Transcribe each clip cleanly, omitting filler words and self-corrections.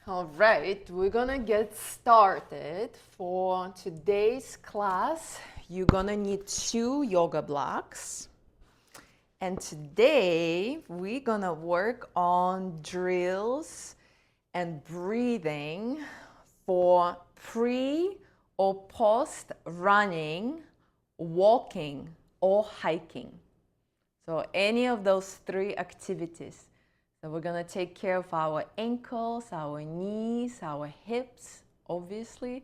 All right, we're gonna get started. For today's class, you're gonna need 2 yoga blocks. And today, we're gonna work on drills and breathing for pre or post running, walking, or hiking. So any of those 3 activities. So we're gonna take care of our ankles, our knees, our hips, obviously,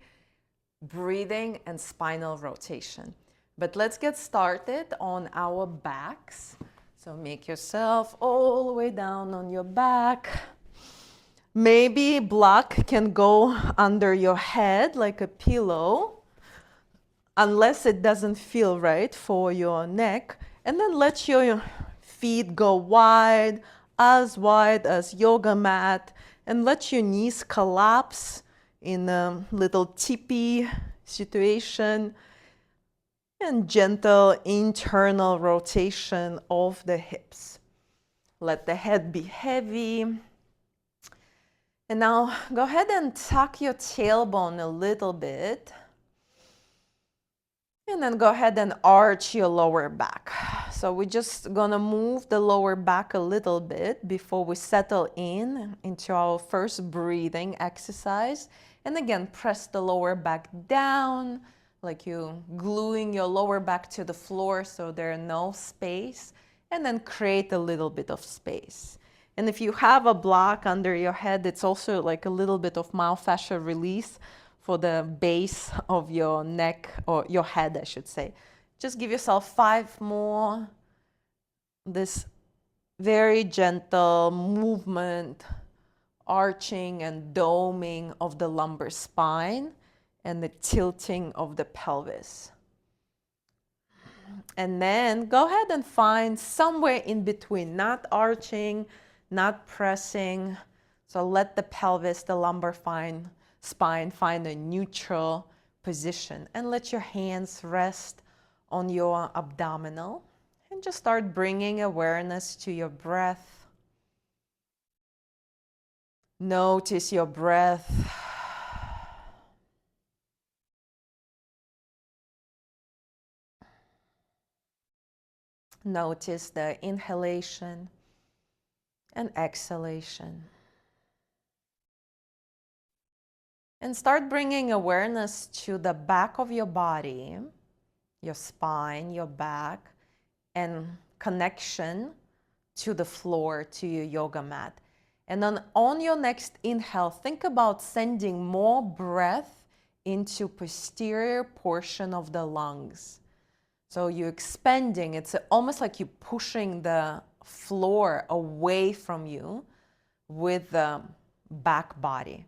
breathing and spinal rotation. But let's get started on our backs. So make yourself all the way down on your back. Maybe block can go under your head like a pillow, unless it doesn't feel right for your neck. And then let your feet go wide as yoga mat, and let your knees collapse in a little teepee situation, and gentle internal rotation of the hips. Let the head be heavy. And now go ahead and tuck your tailbone a little bit. And then go ahead and arch your lower back. So we're just gonna move the lower back a little bit before we settle into our first breathing exercise. And again, press the lower back down, like you gluing your lower back to the floor so there's no space. And then create a little bit of space. And if you have a block under your head, it's also like a little bit of myofascial release for the base of your neck, or your head, I should say. Just give yourself 5 more. This very gentle movement, arching and doming of the lumbar spine and the tilting of the pelvis. And then go ahead and find somewhere in between, not arching, not pressing. So let the pelvis, the lumbar spine find a neutral position, and let your hands rest on your abdominal, and just start bringing awareness to your breath. Notice your breath. Notice the inhalation and exhalation. And start bringing awareness to the back of your body, your spine, your back, and connection to the floor, to your yoga mat. And then on your next inhale, think about sending more breath into posterior portion of the lungs. So you're expanding. It's almost like you're pushing the floor away from you with the back body.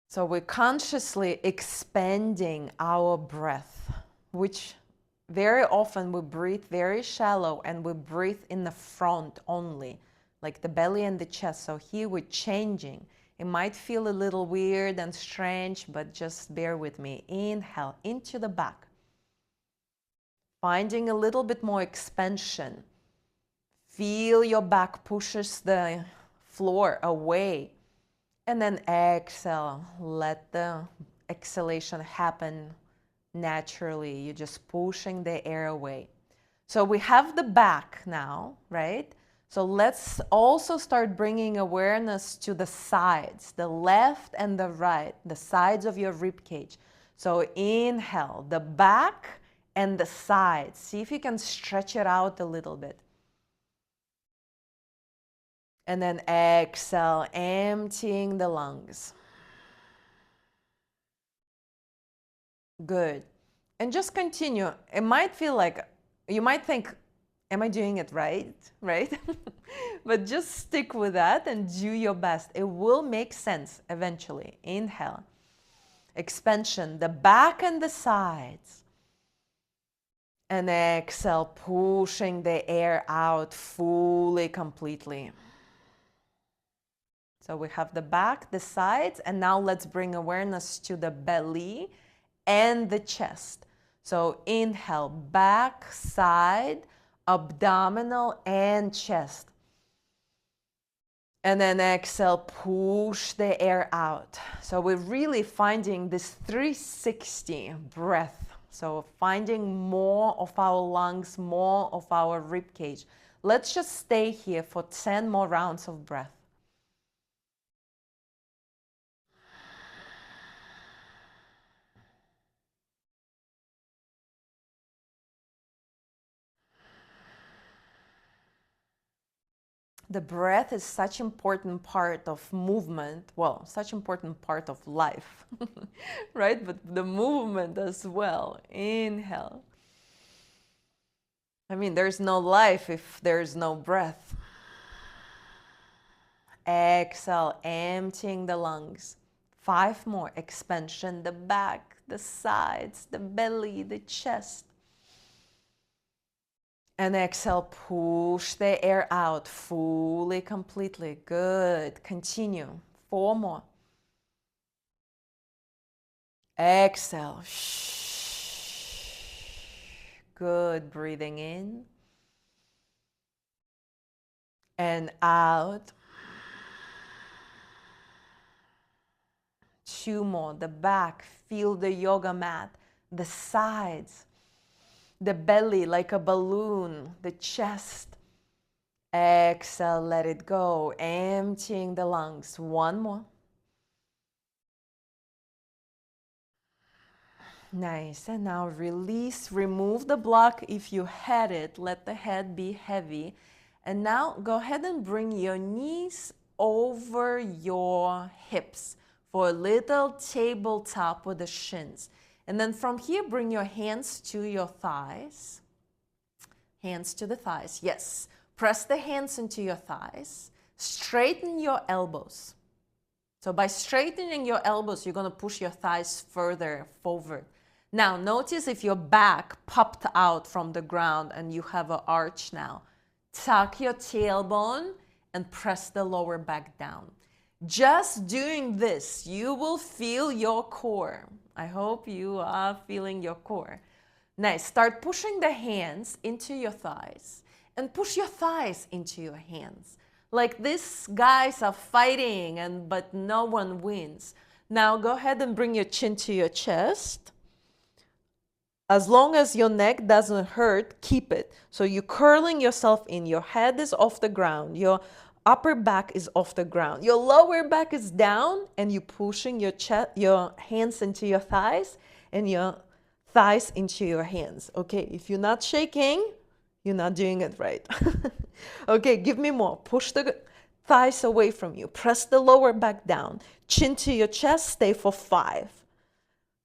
So we're consciously expanding our breath, which very often we breathe very shallow and we breathe in the front only, like the belly and the chest. So here we're changing. It might feel a little weird and strange, but just bear with me. Inhale into the back. Finding a little bit more expansion. Feel your back pushes the floor away. And then exhale, let the exhalation happen naturally. You're just pushing the air away. So we have the back now, right? So let's also start bringing awareness to the sides, the left and the right, the sides of your rib cage. So inhale, the back and the sides. See if you can stretch it out a little bit. And then exhale, emptying the lungs. Good. And just continue. It might feel like, you might think, am I doing it right? Right? But just stick with that and do your best. It will make sense eventually. Inhale. Expansion, the back and the sides. And exhale, pushing the air out fully, completely. So we have the back, the sides, and now let's bring awareness to the belly and the chest. So inhale, back, side, abdominal, and chest. And then exhale, push the air out. So we're really finding this 360 breath. So finding more of our lungs, more of our rib cage. Let's just stay here for 10 more rounds of breath. The breath is such an important part of movement, well, such an important part of life, right? But the movement as well. Inhale. I mean, there's no life if there's no breath. Exhale, emptying the lungs. 5 more. Expansion, the back, the sides, the belly, the chest. And exhale, push the air out fully, completely. Good. Continue. 4 more. Exhale. Good. Breathing in and out. 2 more. The back. Feel the yoga mat. The sides. The belly like a balloon, the chest. Exhale, let it go, emptying the lungs. 1 more. Nice. And now release, remove the block if you had it. Let the head be heavy. And now go ahead and bring your knees over your hips for a little tabletop with the shins. And then from here, bring your hands to your thighs. Hands to the thighs. Yes. Press the hands into your thighs. Straighten your elbows. So by straightening your elbows, you're going to push your thighs further forward. Now, notice if your back popped out from the ground and you have an arch now. Tuck your tailbone and press the lower back down. Just doing this, you will feel your core. I hope you are feeling your core. Nice. Start pushing the hands into your thighs and push your thighs into your hands. Like these guys are fighting, but no one wins. Now go ahead and bring your chin to your chest. As long as your neck doesn't hurt, keep it. So you're curling yourself in. Your head is off the ground. Your upper back is off the ground. Your lower back is down, and you're pushing your hands into your thighs and your thighs into your hands. Okay, if you're not shaking, you're not doing it right. Okay, give me more. Push the thighs away from you. Press the lower back down. Chin to your chest. Stay for 5.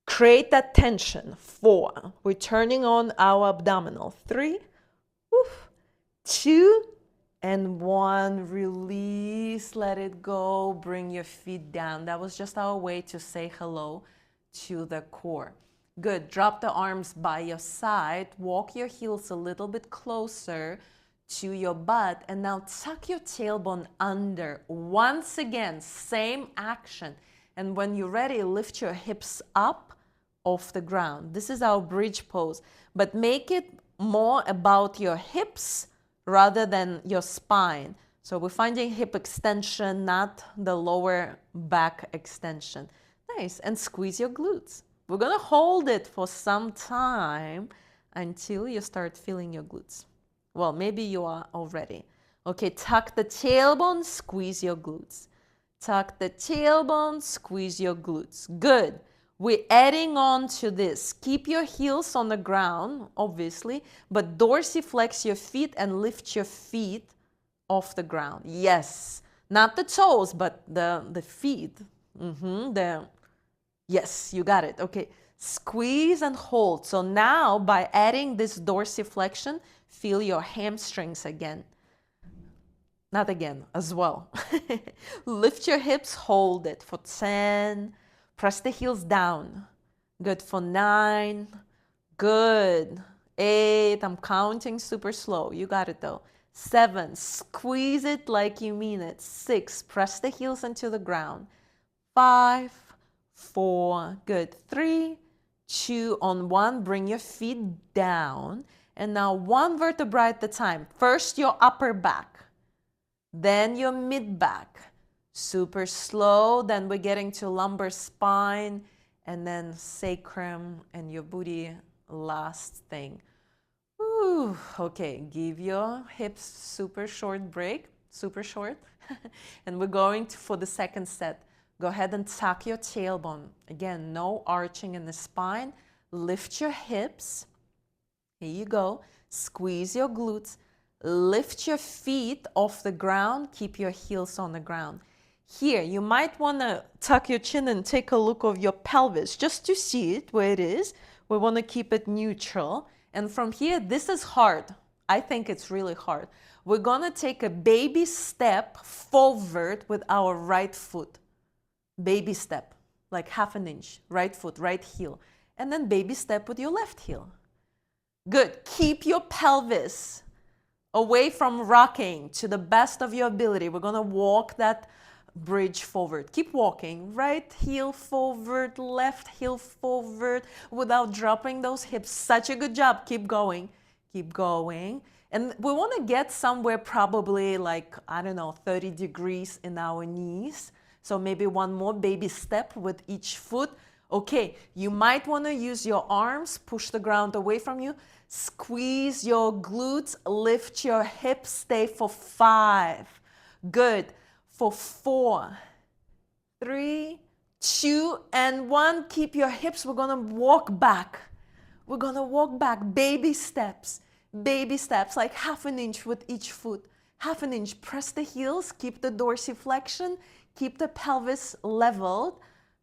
Create that tension. 4. We're turning on our abdominal. 3, 2, and 1. Release. Let it go. Bring your feet down. That was just our way to say hello to the core. Good. Drop the arms by your side. Walk your heels a little bit closer to your butt. And now tuck your tailbone under. Once again, same action. And when you're ready, lift your hips up off the ground. This is our bridge pose. But make it more about your hips rather than your spine. So we're finding hip extension, not the lower back extension. Nice. And squeeze your glutes. We're going to hold it for some time until you start feeling your glutes. Well, maybe you are already. Okay, tuck the tailbone, squeeze your glutes. Tuck the tailbone, squeeze your glutes. Good. We're adding on to this. Keep your heels on the ground, obviously, but dorsiflex your feet and lift your feet off the ground. Yes. Not the toes, but the feet. Yes, you got it. Okay, squeeze and hold. So now by adding this dorsiflexion, feel your hamstrings again. Not again, as well. Lift your hips, hold it for 10. Press the heels down. Good for 9. Good. 8. I'm counting super slow. You got it though. 7. Squeeze it like you mean it. 6. Press the heels into the ground. 5. 4, good. 3, 2, on 1, bring your feet down. And now 1 vertebra at a time. First, your upper back. then your mid-back. Super slow, then we're getting to lumbar spine, and then sacrum and your booty, last thing. Ooh, okay, give your hips super short break, super short. And we're going for the second set. Go ahead and tuck your tailbone. Again, no arching in the spine. Lift your hips. Here you go. Squeeze your glutes. Lift your feet off the ground. Keep your heels on the ground. Here, you might want to tuck your chin and take a look of your pelvis just to see it where it is. We want to keep it neutral. And from here, this is hard. I think it's really hard. We're going to take a baby step forward with our right foot. Baby step, like half an inch. Right foot, right heel. And then baby step with your left heel. Good. Keep your pelvis away from rocking to the best of your ability. We're going to walk that bridge forward. Keep walking. Right heel forward, left heel forward without dropping those hips. Such a good job. Keep going. Keep going. And we want to get somewhere probably like, I don't know, 30 degrees in our knees. So maybe one more baby step with each foot. Okay, you might want to use your arms, push the ground away from you. Squeeze your glutes, lift your hips, stay for 5. Good. For 4, 3, 2, and 1. Keep your hips. We're going to walk back. We're going to walk back. Baby steps, like half an inch with each foot. Half an inch. Press the heels. Keep the dorsiflexion. Keep the pelvis leveled.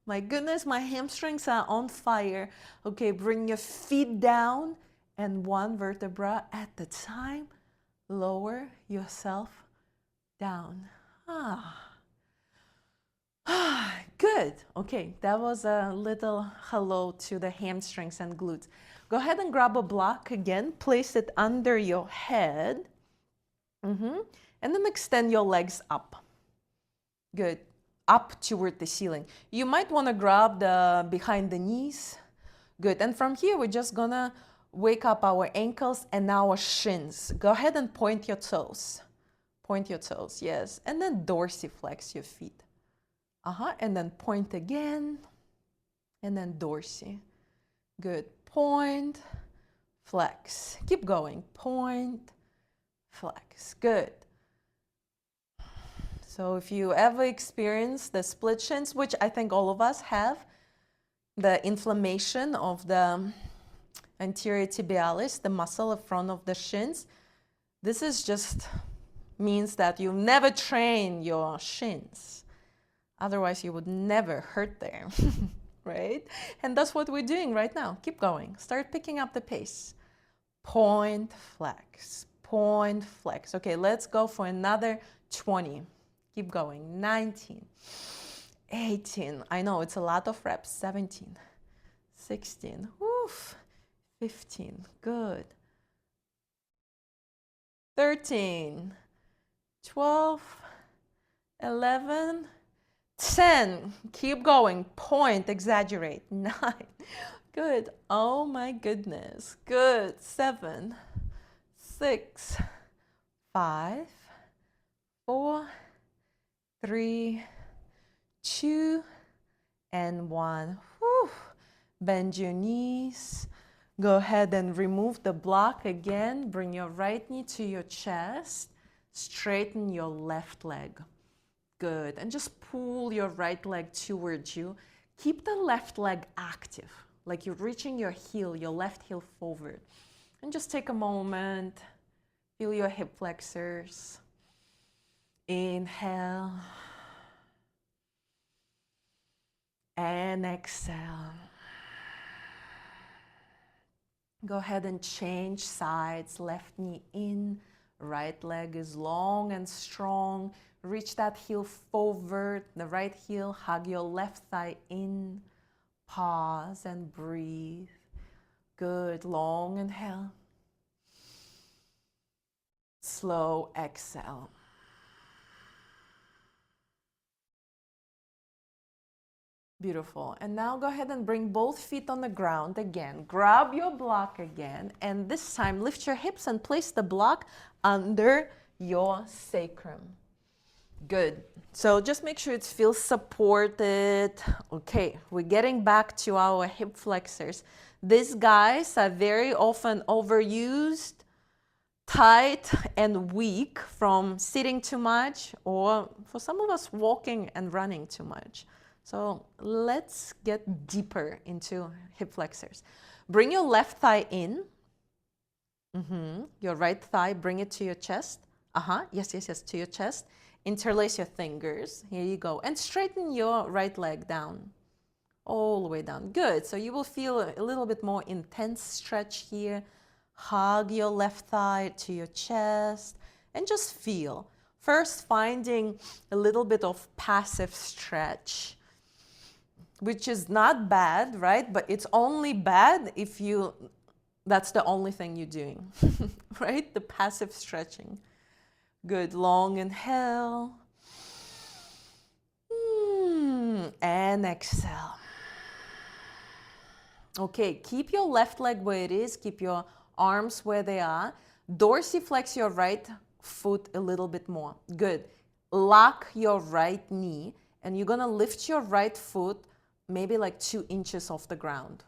My goodness, my hamstrings are on fire. Okay, bring your feet down and one vertebra at a time. Lower yourself down. Good. Okay, that was a little hello to the hamstrings and glutes. Go ahead and grab a block again. Place it under your head. And then extend your legs up. Good. Up toward the ceiling. You might want to grab the behind the knees. Good. And from here, we're just going to wake up our ankles and our shins. Go ahead and point your toes. Point your toes, yes. And then dorsiflex your feet. And then point again. And then dorsi. Good. Point, flex. Keep going. Point, flex. Good. So if you ever experience the split shins, which I think all of us have, the inflammation of the anterior tibialis, the muscle in front of the shins, this is just means that you never train your shins. Otherwise, you would never hurt there, right? And that's what we're doing right now. Keep going. Start picking up the pace. Point, flex, point, flex. Okay, let's go for another 20. Keep going. 19, 18. I know it's a lot of reps. 17, 16, oof, 15. Good. 13, 12, 11, 10. Keep going. Point, exaggerate. 9. Good. Oh my goodness. Good. 7, 6, 5, 4, 3, 2, and 1. Whew. Bend your knees. Go ahead and remove the block again. Bring your right knee to your chest. Straighten your left leg. Good. And just pull your right leg towards you. Keep the left leg active, like you're reaching your heel, your left heel forward. And just take a moment. Feel your hip flexors. Inhale. And exhale. Go ahead and change sides. Left knee in, right leg is long and strong. Reach that heel forward, the right heel, hug your left thigh in. Pause and breathe. Good, long inhale. Slow exhale. Beautiful. And now go ahead and bring both feet on the ground again. Grab your block again. And this time lift your hips and place the block under your sacrum. Good. So just make sure it feels supported. Okay, we're getting back to our hip flexors. These guys are very often overused, tight and weak from sitting too much, or for some of us walking and running too much. So let's get deeper into hip flexors. Bring your left thigh in. Your right thigh, bring it to your chest. Yes, yes, yes, to your chest. Interlace your fingers. Here you go. And straighten your right leg down. All the way down. Good. So you will feel a little bit more intense stretch here. Hug your left thigh to your chest and just feel. First, finding a little bit of passive stretch, which is not bad, right? But it's only bad if that's the only thing you're doing, right? The passive stretching. Good. Long inhale. And exhale. Okay, keep your left leg where it is. Keep your arms where they are. Dorsiflex your right foot a little bit more. Good. Lock your right knee. And you're going to lift your right foot maybe like 2 inches off the ground.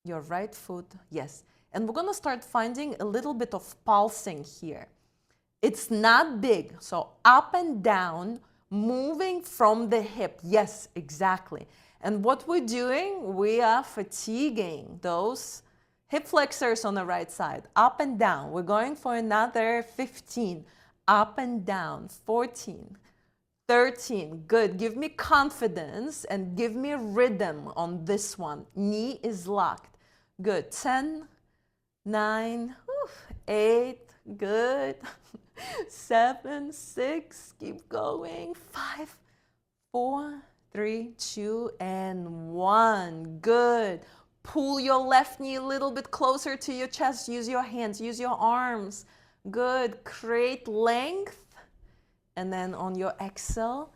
Your right foot, yes. And we're going to start finding a little bit of pulsing here. It's not big, so up and down, moving from the hip. Yes, exactly. And what we're doing, we are fatiguing those hip flexors on the right side. Up and down. We're going for another 15. Up and down. 14. 13. Good. Give me confidence and give me rhythm on this one. Knee is locked. Good. 10, 9, 8. Good. 7, 6. Keep going. 5, 4, 3, 2, and 1. Good. Pull your left knee a little bit closer to your chest. Use your hands. Use your arms. Good. Create length. And then on your exhale,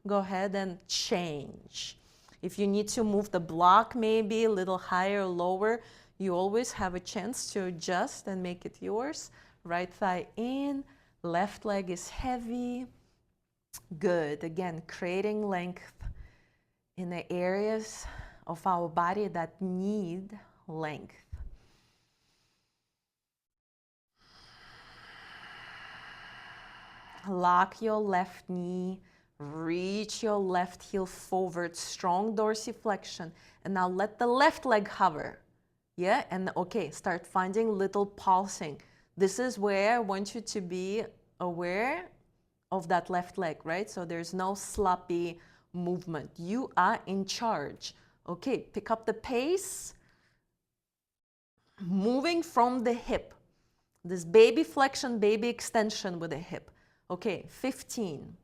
go ahead and change. If you need to move the block maybe a little higher or lower, you always have a chance to adjust and make it yours. Right thigh in, left leg is heavy. Good. Again, creating length in the areas of our body that need length. Lock your left knee, reach your left heel forward, strong dorsiflexion, and now let the left leg hover. Yeah, and okay, start finding little pulsing. This is where I want you to be aware of that left leg, right? So there's no sloppy movement. You are in charge. Okay, pick up the pace, moving from the hip. This baby flexion, baby extension with the hip. Okay, 15,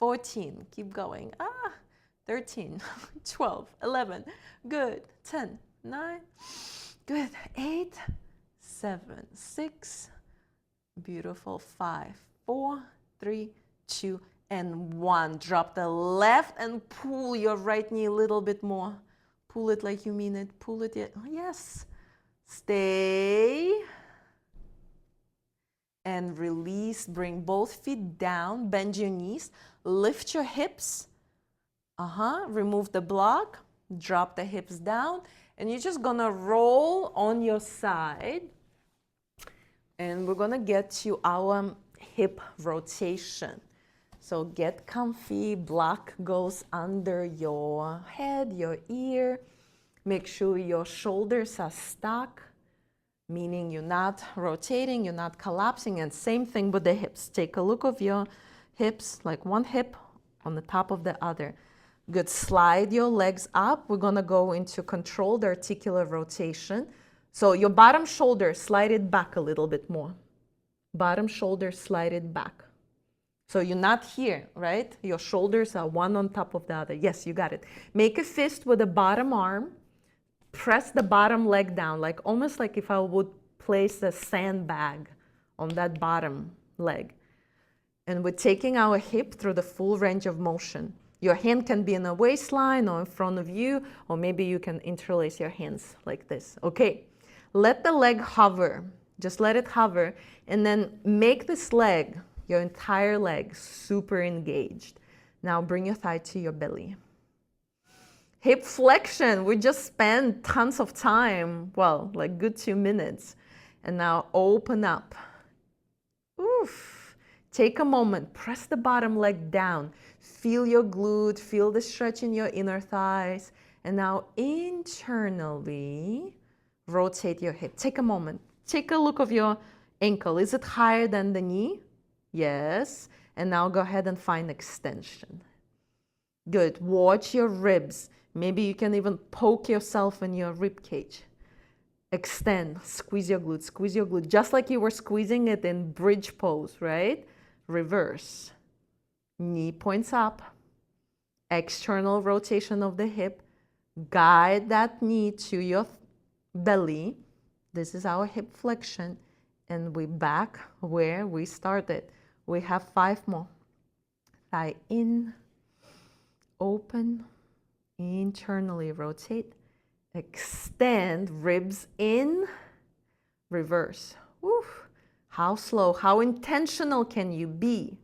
14, keep going. 13, 12, 11, good. 10, 9, good. 8, 7, 6, beautiful. 5, 4, 3, 2, and 1. Drop the left and pull your right knee a little bit more. Pull it like you mean it. Pull it. Yes. Stay. And release. Bring both feet down. Bend your knees. Lift your hips. Remove the block. Drop the hips down. And you're just going to roll on your side. And we're going to get to our hip rotation. So get comfy. Block goes under your head, your ear. Make sure your shoulders are stuck, meaning you're not rotating, you're not collapsing. And same thing with the hips. Take a look of your hips, like one hip on the top of the other. Good. Slide your legs up. We're going to go into controlled articular rotation. So your bottom shoulder, slide it back a little bit more. Bottom shoulder, slide it back. So you're not here, right? Your shoulders are one on top of the other. Yes, you got it. Make a fist with the bottom arm. Press the bottom leg down, like almost like if I would place a sandbag on that bottom leg. And we're taking our hip through the full range of motion. Your hand can be in the waistline or in front of you, or maybe you can interlace your hands like this. Okay, let the leg hover. Just let it hover, and then make this leg Your entire leg super engaged. Now bring your thigh to your belly. Hip flexion, we just spent tons of time, well, like good 2 minutes. And now open up. Oof. Take a moment, press the bottom leg down. Feel your glute, feel the stretch in your inner thighs. And now internally, rotate your hip. Take a moment. Take a look of your ankle. Is it higher than the knee? Yes. And now go ahead and find extension. Good. Watch your ribs. Maybe you can even poke yourself in your rib cage. Extend. Squeeze your glute. Squeeze your glute. Just like you were squeezing it in bridge pose, right? Reverse. Knee points up. External rotation of the hip. Guide that knee to your belly. This is our hip flexion. And we back where we started. We have 5 more. Thigh in. Open. Internally rotate. Extend. Ribs in. Reverse. Woo. How slow, how intentional can you be?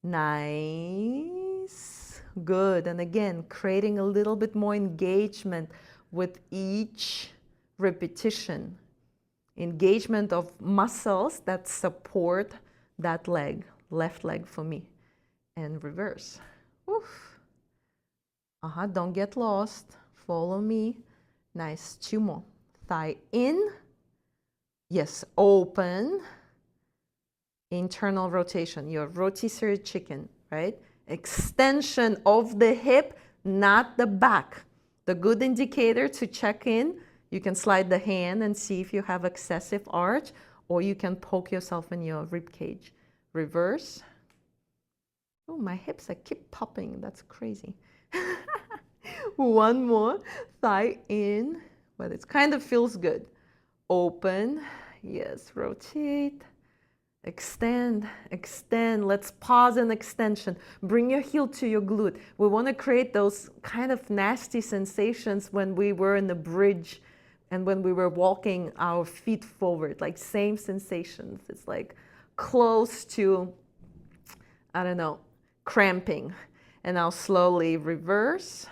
Nice. Good. And again, creating a little bit more engagement with each repetition. Engagement of muscles that support that leg, left leg for me. And reverse. Oof. Don't get lost. Follow me. Nice. 2 more. Thigh in. Yes, open. Internal rotation, your rotisserie chicken, right? Extension of the hip, not the back. The good indicator to check in, you can slide the hand and see if you have excessive arch, or you can poke yourself in your rib cage. Reverse. Oh, my hips, I keep popping. That's crazy. 1 more. Thigh in, but it kind of feels good. Open. Yes, rotate. Extend, extend. Let's pause in extension. Bring your heel to your glute. We want to create those kind of nasty sensations when we were in the bridge and when we were walking our feet forward, like same sensations. It's like close to, I don't know, cramping. And now slowly reverse.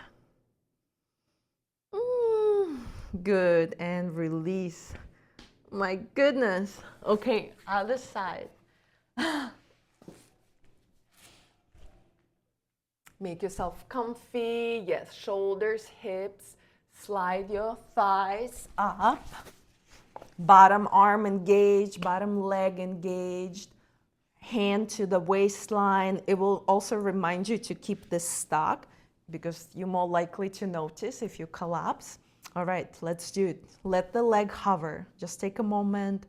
Good, and release. My goodness. Okay, other side. Make yourself comfy. Yes, shoulders, hips. Slide your thighs up. Bottom arm engaged, bottom leg engaged. Hand to the waistline. It will also remind you to keep this stuck because you're more likely to notice if you collapse. All right, let's do it. Let the leg hover. Just take a moment,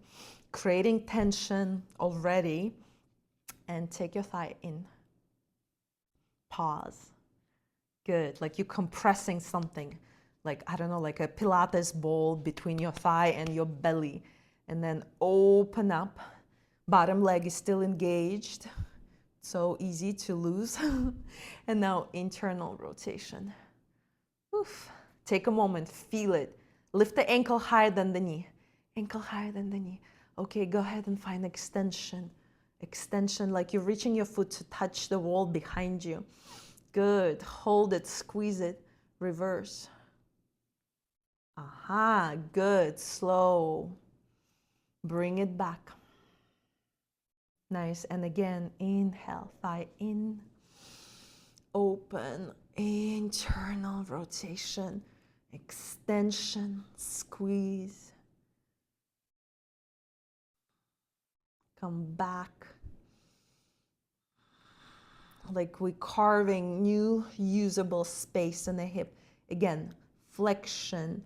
creating tension already, and take your thigh in. Pause. Good, like you're compressing something, like, I don't know, like a Pilates ball between your thigh and your belly. And then open up. Bottom leg is still engaged. So easy to lose. And now internal rotation. Oof. Take a moment, feel it. Lift the ankle higher than the knee. Ankle higher than the knee. Okay, go ahead and find extension. Extension, like you're reaching your foot to touch the wall behind you. Good. Hold it, squeeze it. Reverse. Good. Slow. Bring it back. Nice. And again, inhale, thigh in. Open. Internal rotation. Extension, squeeze. Come back. Like we're carving new usable space in the hip. Again, flexion,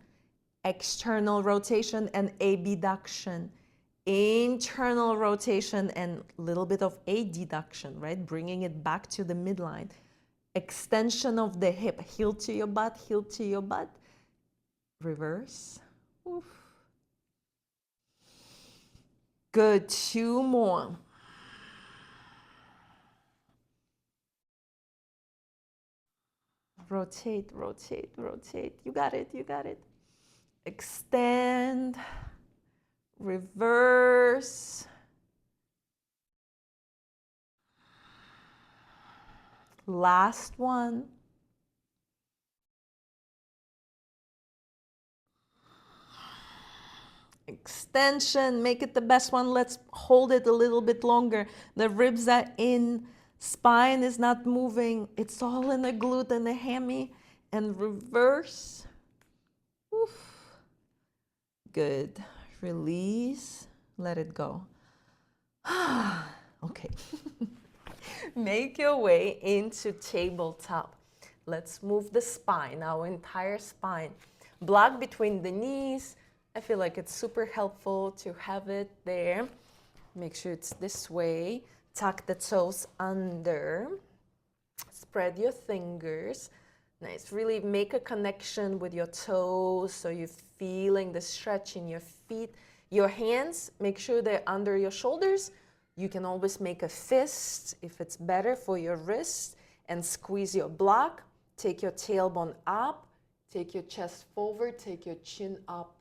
external rotation and abduction. Internal rotation and a little bit of adduction, right? Bringing it back to the midline. Extension of the hip, heel to your butt, heel to your butt. Reverse. Oof. Good, 2 more. Rotate, rotate, rotate. You got it, you got it. Extend, reverse. Last one. Extension, make it the best one. Let's hold it a little bit longer. The ribs are in, spine is not moving. It's all in the glute and the hammy. And reverse. Oof. Good. Release. Let it go. Okay. Make your way into tabletop. Let's move the spine, our entire spine. Block between the knees. I feel like it's super helpful to have it there. Make sure it's this way. Tuck the toes under. Spread your fingers. Nice. Really make a connection with your toes so you're feeling the stretch in your feet. Your hands, make sure they're under your shoulders. You can always make a fist if it's better for your wrist and squeeze your block. Take your tailbone up. Take your chest forward. Take your chin up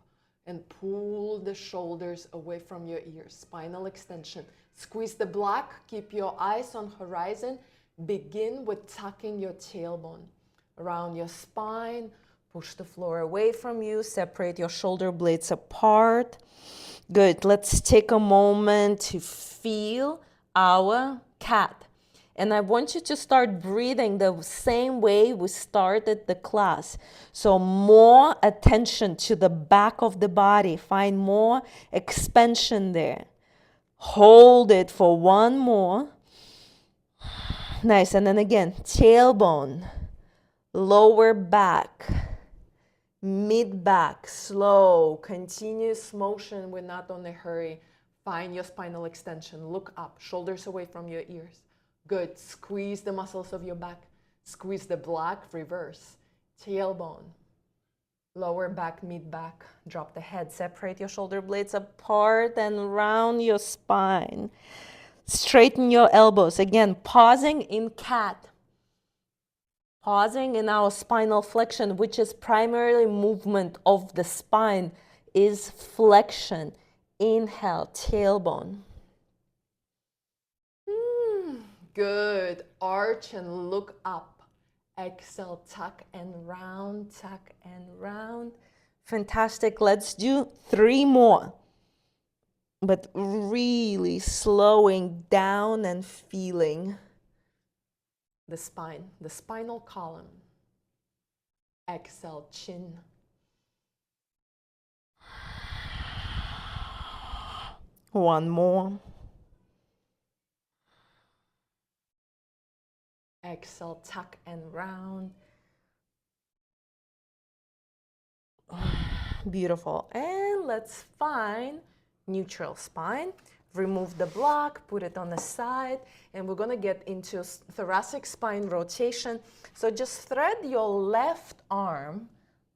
and pull the shoulders away from your ears. Spinal extension. Squeeze the block. Keep your eyes on horizon. Begin with tucking your tailbone around your spine. Push the floor away from you. Separate your shoulder blades apart. Good. Let's take a moment to feel our cat. And I want you to start breathing the same way we started the class. So more attention to the back of the body. Find more expansion there. Hold it for one more. Nice. And then again, tailbone, lower back, mid back, slow, continuous motion. We're not on a hurry. Find your spinal extension. Look up, shoulders away from your ears. Good. Squeeze the muscles of your back. Squeeze the block, reverse. Tailbone, lower back, mid back. Drop the head. Separate your shoulder blades apart and round your spine. Straighten your elbows. Again, pausing in cat. Pausing in our spinal flexion, which is primarily movement of the spine, is flexion. Inhale, tailbone. Good. Arch and look up. Exhale, tuck and round, tuck and round. Fantastic. Let's do 3 more. But really slowing down and feeling the spine, the spinal column. Exhale, chin. One more. Exhale, tuck and round. Beautiful. And let's find neutral spine. Remove the block, put it on the side, and we're gonna get into thoracic spine rotation. So just thread your left arm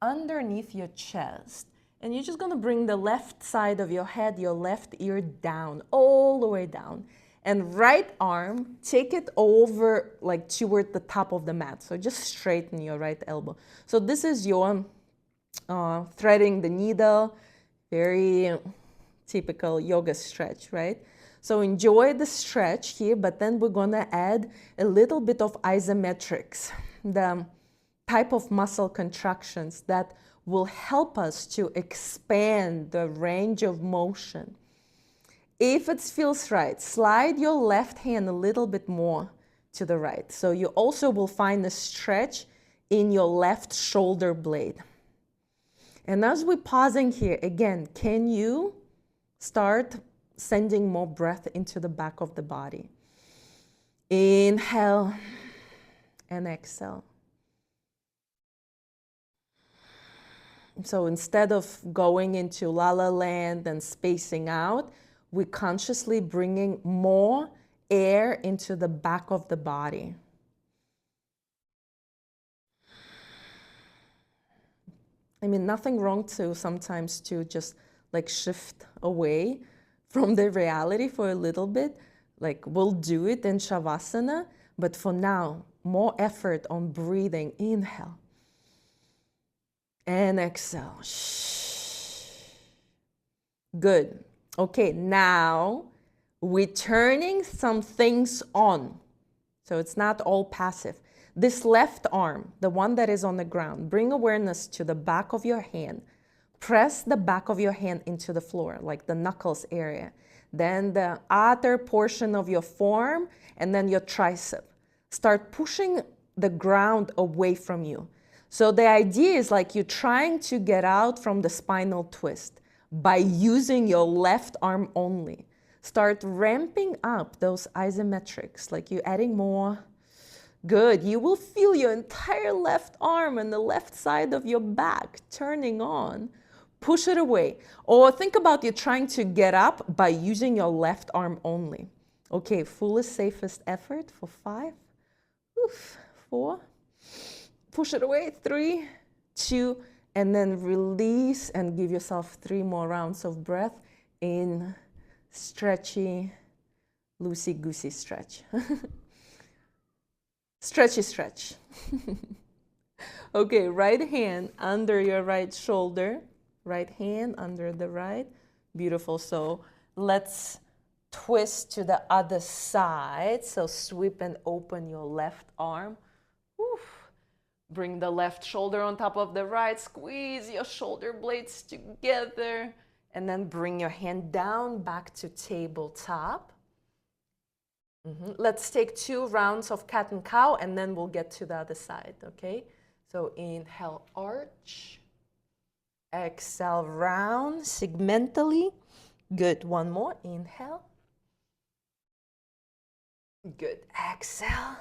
underneath your chest, and you're just gonna bring the left side of your head, your left ear down, all the way down. And right arm, take it over like toward the top of the mat. So just straighten your right elbow. So this is your threading the needle, very typical yoga stretch, right? So enjoy the stretch here, but then we're gonna add a little bit of isometrics, the type of muscle contractions that will help us to expand the range of motion. If it feels right, slide your left hand a little bit more to the right. So you also will find a stretch in your left shoulder blade. And as we're pausing here, again, can you start sending more breath into the back of the body? Inhale and exhale. So instead of going into la la land and spacing out, we're consciously bringing more air into the back of the body. I mean, nothing wrong to sometimes to just like shift away from the reality for a little bit. Like we'll do it in Shavasana, but for now, more effort on breathing. Inhale and exhale. Good. Okay, now we're turning some things on. So it's not all passive. This left arm, the one that is on the ground, bring awareness to the back of your hand. Press the back of your hand into the floor, like the knuckles area. Then the outer portion of your forearm, and then your tricep. Start pushing the ground away from you. So the idea is like you're trying to get out from the spinal twist by using your left arm only. Start ramping up those isometrics, like you're adding more. Good. You will feel your entire left arm and the left side of your back turning on. Push it away. Or think about you trying to get up by using your left arm only. Okay, fullest, safest effort for 5. Oof, 4. Push it away. 3, 2, and then release and give yourself 3 more rounds of breath in stretchy, loosey-goosey stretch. Stretchy stretch. Okay, right hand under your right shoulder. Right hand under the right. Beautiful. So let's twist to the other side. So sweep and open your left arm. Oof. Bring the left shoulder on top of the right. Squeeze your shoulder blades together. And then bring your hand down back to tabletop. Let's take 2 rounds of cat and cow, and then we'll get to the other side, okay? So inhale, arch. Exhale, round, segmentally. Good. One more. Inhale. Good. Exhale.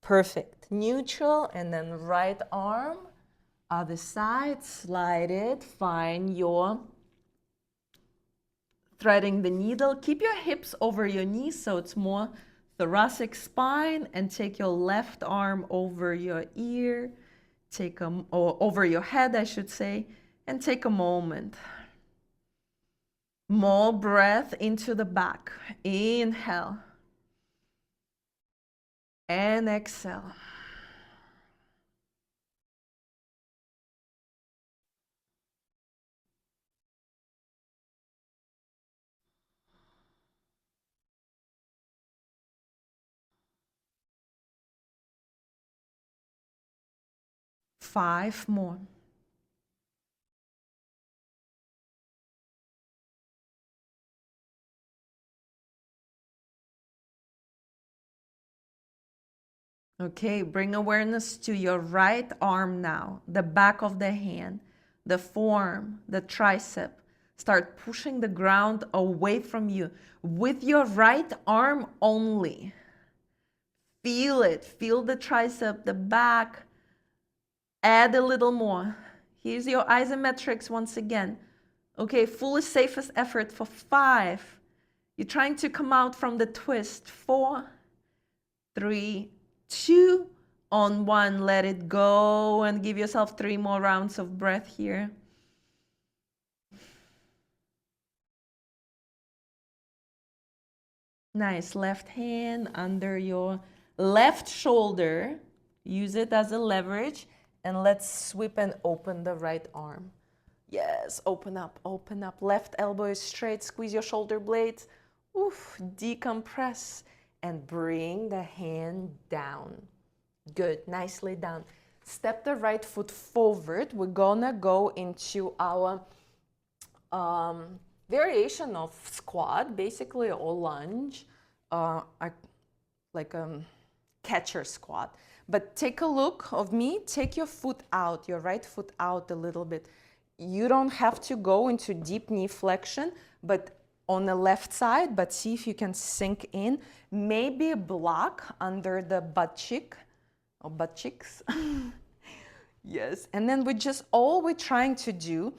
Perfect. Neutral, and then right arm, other side, slide it. Find your threading the needle. Keep your hips over your knees so it's more thoracic spine, and take your left arm over your ear, or over your head, I should say, and take a moment. More breath into the back. Inhale and exhale. Five more. Okay, bring awareness to your right arm now, the back of the hand, the forearm, the tricep. Start pushing the ground away from you with your right arm only. Feel it. Feel the tricep, the back. Add a little more. Here's your isometrics once again. Okay, fullest, safest effort for 5. You're trying to come out from the twist. 4, 3, 2, on 1. Let it go and give yourself 3 more rounds of breath here. Nice. Left hand under your left shoulder. Use it as a leverage. And let's sweep and open the right arm. Yes, open up, open up. Left elbow is straight. Squeeze your shoulder blades. Oof, decompress. And bring the hand down. Good, nicely down. Step the right foot forward. We're gonna go into our variation of squat, basically, or lunge, like a catcher squat. But take a look of me. Take your foot out, your right foot out a little bit. You don't have to go into deep knee flexion, but on the left side, but see if you can sink in. Maybe block under the butt cheek or butt cheeks. Yes, and then all we're trying to do,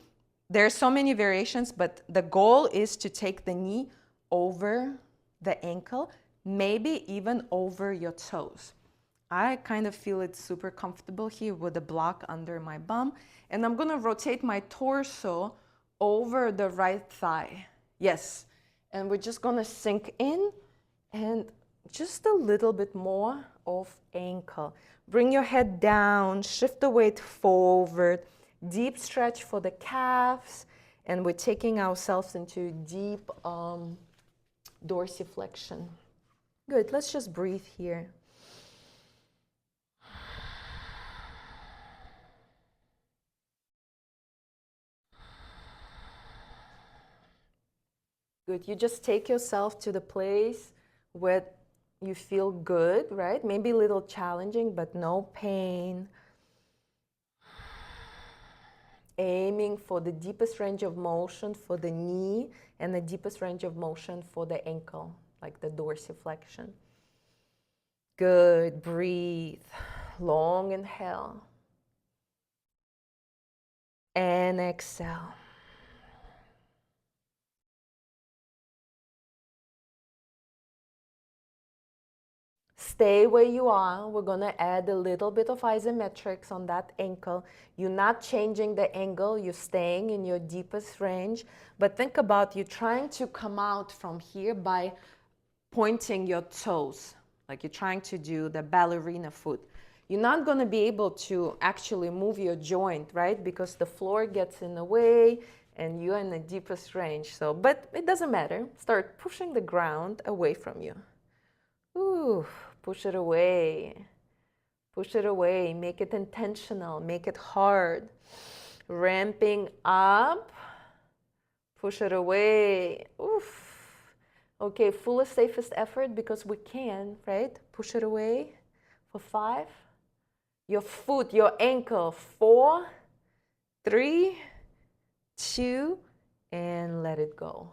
there are so many variations, but the goal is to take the knee over the ankle, maybe even over your toes. I kind of feel it's super comfortable here with the block under my bum. And I'm gonna rotate my torso over the right thigh. Yes, and we're just gonna sink in and just a little bit more of ankle. Bring your head down, shift the weight forward, deep stretch for the calves, and we're taking ourselves into deep dorsiflexion. Good, let's just breathe here. Good. You just take yourself to the place where you feel good, right? Maybe a little challenging, but no pain. Aiming for the deepest range of motion for the knee and the deepest range of motion for the ankle, like the dorsiflexion. Good. Breathe. Long inhale. And exhale. Stay where you are. We're going to add a little bit of isometrics on that ankle. You're not changing the angle. You're staying in your deepest range. But think about you trying to come out from here by pointing your toes, like you're trying to do the ballerina foot. You're not going to be able to actually move your joint, right? Because the floor gets in the way and you're in the deepest range. So, but it doesn't matter. Start pushing the ground away from you. Ooh, push it away. Push it away. Make it intentional. Make it hard. Ramping up. Push it away. Oof. Okay, fullest, safest effort because we can, right? Push it away for 5. Your foot, your ankle, 4, 3, 2, and let it go.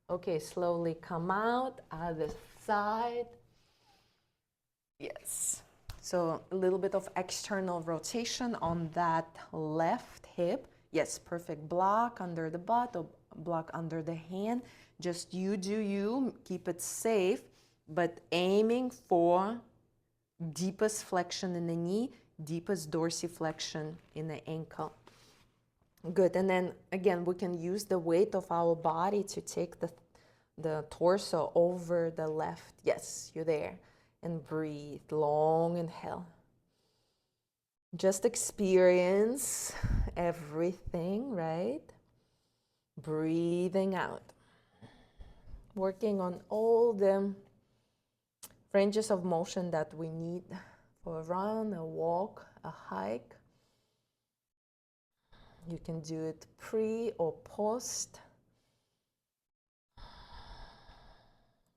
Okay, slowly come out, other side. Yes. So a little bit of external rotation on that left hip. Yes, perfect. Block under the butt or block under the hand. Just you do you. Keep it safe, but aiming for deepest flexion in the knee, deepest dorsiflexion in the ankle. Good. And then again, we can use the weight of our body to take the torso over the left. Yes, you're there. And breathe. Long inhale. Just experience everything, right? Breathing out. Working on all the ranges of motion that we need for a run, a walk, a hike. You can do it pre or post.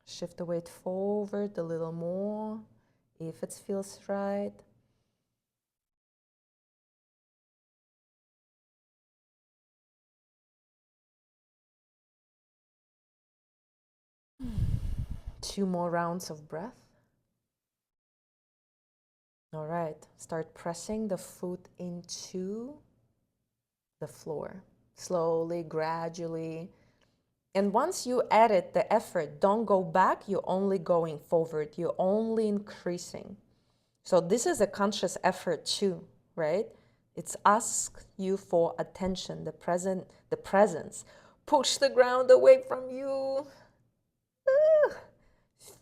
Shift the weight forward a little more if it feels right. Two more rounds of breath. All right, start pressing the foot into the floor, slowly, gradually. And once you edit the effort, don't go back, you're only going forward, you're only increasing. So this is a conscious effort too, right? It's ask you for attention, the presence. Push the ground away from you.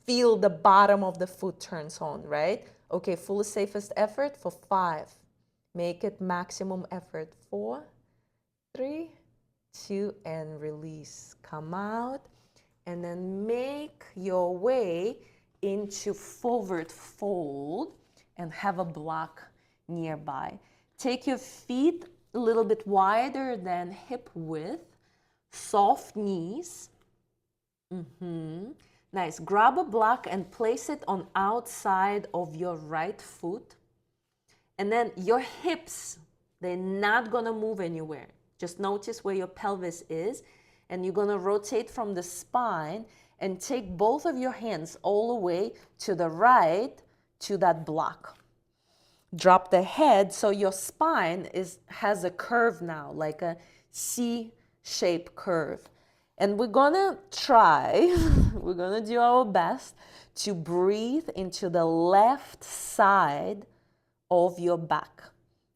Feel the bottom of the foot turns on, right? Okay, fullest safest effort for 5. Make it maximum effort. 4, 3, 2, and release. Come out and then make your way into forward fold and have a block nearby. Take your feet a little bit wider than hip width, soft knees. Nice. Grab a block and place it on outside of your right foot. And then your hips, they're not going to move anywhere. Just notice where your pelvis is. And you're going to rotate from the spine and take both of your hands all the way to the right to that block. Drop the head so your spine has a curve now, like a C-shaped curve. And we're gonna try, we're gonna do our best to breathe into the left side of your back.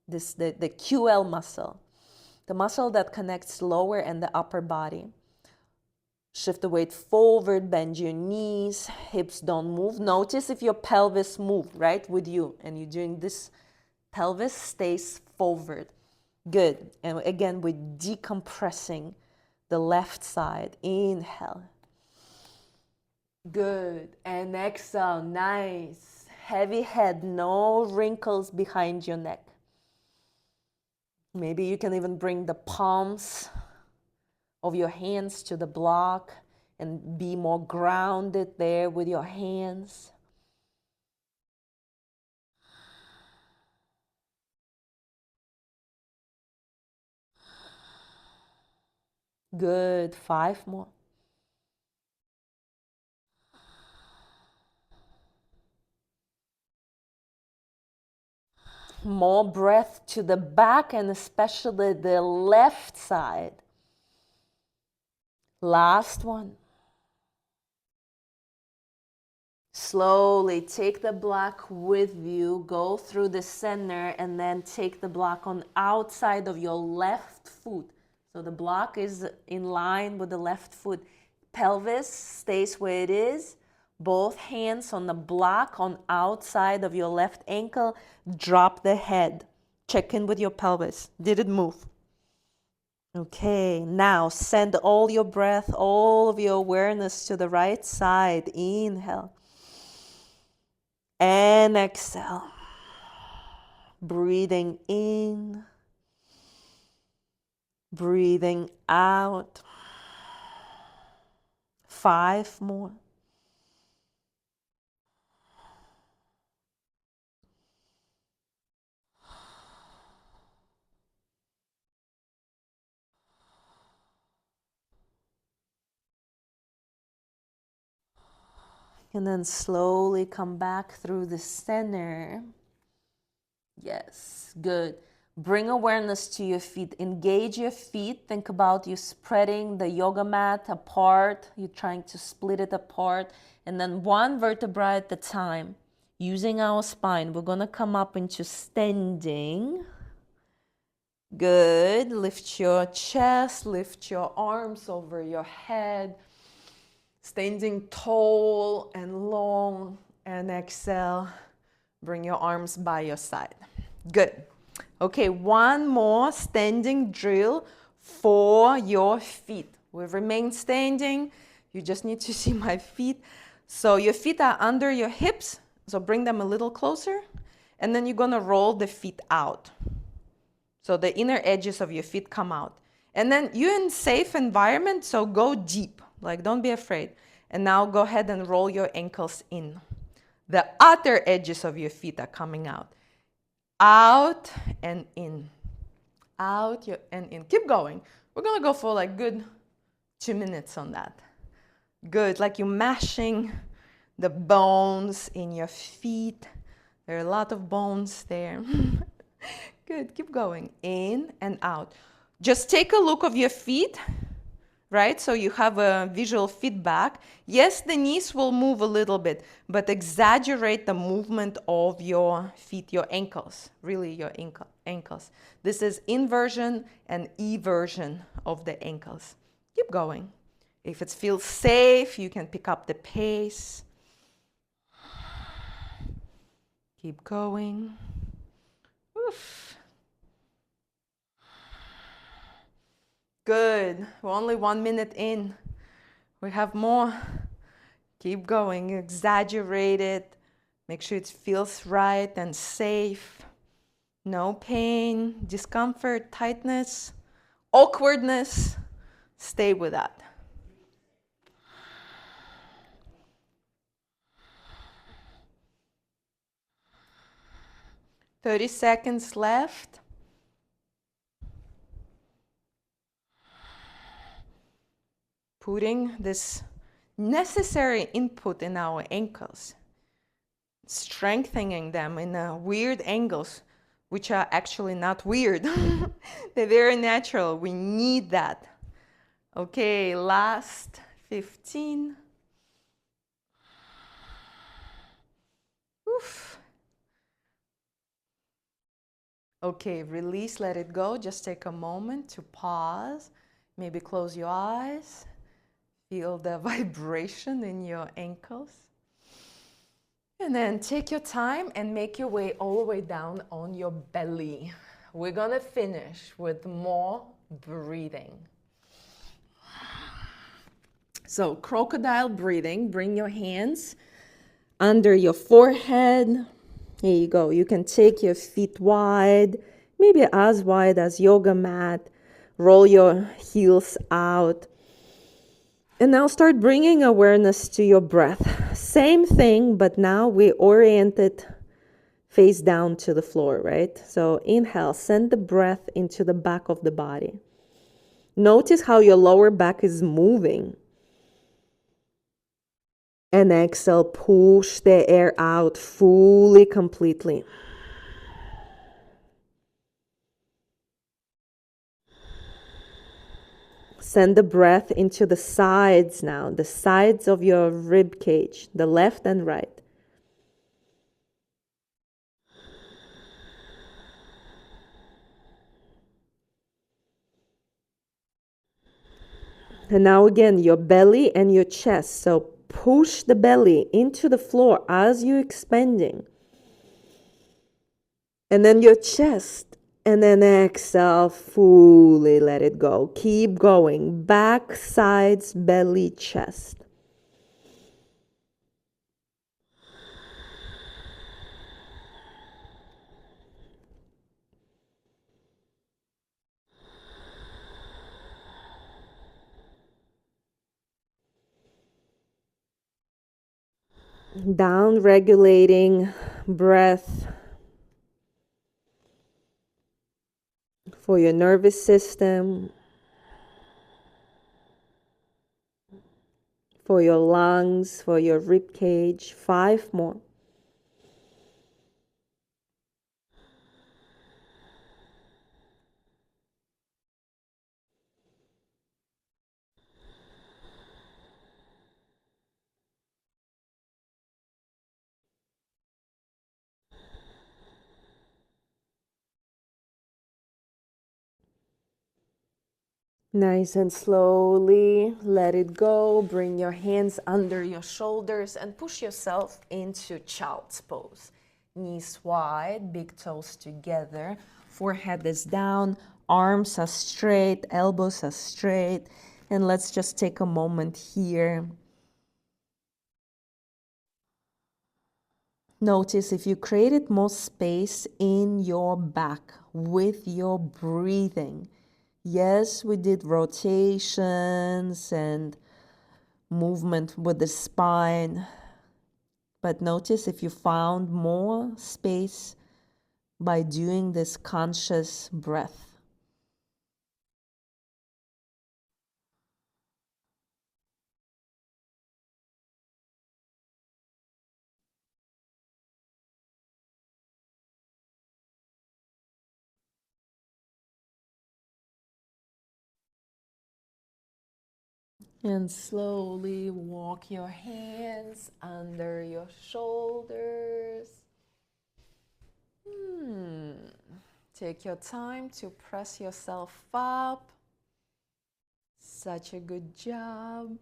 The QL muscle, the muscle that connects lower and the upper body. Shift the weight forward, bend your knees, hips don't move. Notice if your pelvis moves, right, with you, and you're doing this, pelvis stays forward. Good. And again, we're decompressing the left side. Inhale. Good. And exhale. Nice. Heavy head, no wrinkles behind your neck. Maybe you can even bring the palms of your hands to the block and be more grounded there with your hands. Good. 5 more. More breath to the back and especially the left side. Last one. Slowly take the block with you, go through the center, and then take the block on outside of your left foot. So the block is in line with the left foot. Pelvis stays where it is. Both hands on the block on outside of your left ankle. Drop the head. Check in with your pelvis. Did it move? Okay, now send all your breath, all of your awareness to the right side. Inhale. And exhale. Breathing in. Breathing out. 5 more. And then slowly come back through the center. Yes, good. Bring awareness to your feet. Engage your feet. Think about you spreading the yoga mat apart. You're trying to split it apart. And then one vertebra at a time. Using our spine, we're going to come up into standing. Good. Lift your chest. Lift your arms over your head. Standing tall and long. And exhale. Bring your arms by your side. Good. Okay, one more standing drill for your feet. We remain standing. You just need to see my feet. So your feet are under your hips. So bring them a little closer. And then you're going to roll the feet out. So the inner edges of your feet come out. And then you're in safe environment, so go deep. Like, don't be afraid. And now go ahead and roll your ankles in. The outer edges of your feet are coming out. Out and in. Out and in. Keep going. We're going to go for like good 2 minutes on that. Good. Like you're mashing the bones in your feet. There are a lot of bones there. Good. Keep going. In and out. Just take a look of your feet. Right? So you have a visual feedback. Yes, the knees will move a little bit, but exaggerate the movement of your feet, your ankles, really your ankles. This is inversion and eversion of the ankles. Keep going. If it feels safe, you can pick up the pace. Keep going. Oof. Good. We're only 1 minute in. We have more. Keep going. Exaggerate it. Make sure it feels right and safe. No pain, discomfort, tightness, awkwardness. Stay with that. "30 seconds left. Putting this necessary input in our ankles, strengthening them in weird angles, which are actually not weird. They're very natural. We need that. Okay, last 15. Oof. Okay, release, let it go. Just take a moment to pause. Maybe close your eyes. Feel the vibration in your ankles. And then take your time and make your way all the way down on your belly. We're gonna finish with more breathing. So crocodile breathing, bring your hands under your forehead. Here you go. You can take your feet wide, maybe as wide as yoga mat. Roll your heels out. And now start bringing awareness to your breath. Same thing, but now we orient it face down to the floor, right? So inhale, send the breath into the back of the body. Notice how your lower back is moving. And exhale, push the air out fully, completely. Send the breath into the sides now, the sides of your rib cage, the left and right. And now again, your belly and your chest. So push the belly into the floor as you're expanding. And then your chest. And then exhale, fully let it go. Keep going. Back, sides, belly, chest. Down regulating breath for your nervous system, for your lungs, for your rib cage. 5 more. Nice and slowly let it go. Bring your hands under your shoulders and push yourself into child's pose. Knees wide, big toes together, forehead is down, arms are straight, elbows are straight. And let's just take a moment here. Notice if you created more space in your back with your breathing. Yes, we did rotations and movement with the spine, but notice if you found more space by doing this conscious breath. And slowly walk your hands under your shoulders. Take your time to press yourself up. Such a good job.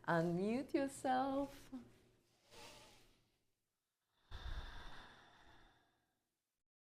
Unmute yourself.